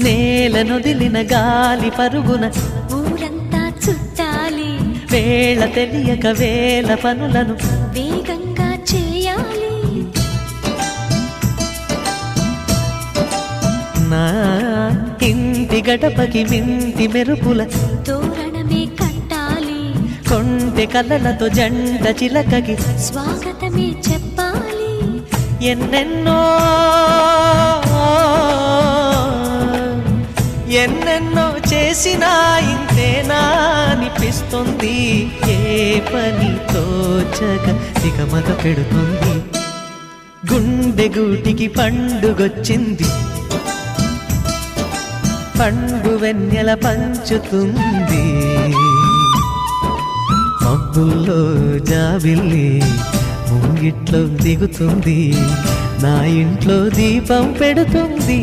నేలనొదిలిన గాలి పరుగున ఊరంతా చుట్టాలి, వేళ తెలియక వేల పనులను వేగంగా చేయాలి. నా ఇంటి గడపకి వింటి మెరుపుల తోరణమే కట్టాలి, కొంటె కలలతో జంట చిలకకి స్వాగతమే చెప్పాలి. ఎన్నెన్నో ఎన్నెన్నో చేసినా ఇంతేనా అనిపిస్తుంది. ఏ పని తోచక దిగమగ పెడుతుంది. గుండె గూటికి పండుగొచ్చింది, పండు వెన్నెల పంచుతుంది. మబ్బుల్లో జాబిల్లి ముంగిట్లో దిగుతుంది, నా ఇంట్లో దీపం పెడుతుంది.